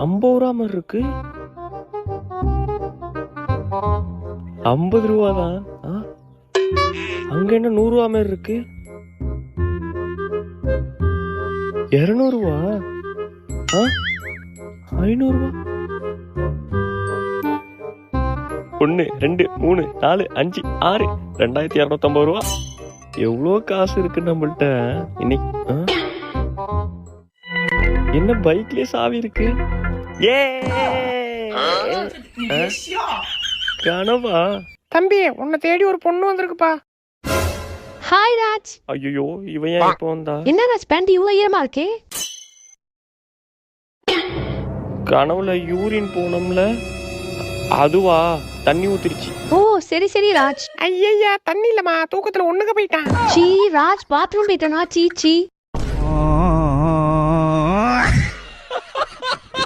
50 ரூபா மாதிரி இருக்கு. 50 ரூபா தான். அங்க என்ன 100 ரூபா மாதிரி இருக்கு. 200 ரூபா. 500 ரூபா. 1 2 3 4 5 6 2250 ரூபா. எவ்வளோ காசு இருக்கு நம்மள்ட்ட இன்னைக்கு. என்ன பைக்லயே சாவி இருக்கு. ஏ கனவா? தம்பி, உன்னை தேடி ஒரு பொண்ணு வந்திருக்குப்பா. ஹாய் ராஜ். ஐயோ, இவன் ஏன் இப்போ வந்தா? என்ன ராஜ், பேண்ட் இவ்வளவு ஈரமா இருக்கே? கனவுல யூரின் போனோம்ல, அதுவா தண்ணி ஊத்திருச்சு. ஓ சரி சரி ராஜ். ஐயா, தண்ணி இல்லம்மா, தூக்கத்துல ஒண்ணுக்கு போயிட்டான். சீ ராஜ், பாத்ரூம் போயிட்டானா? சீ சீ.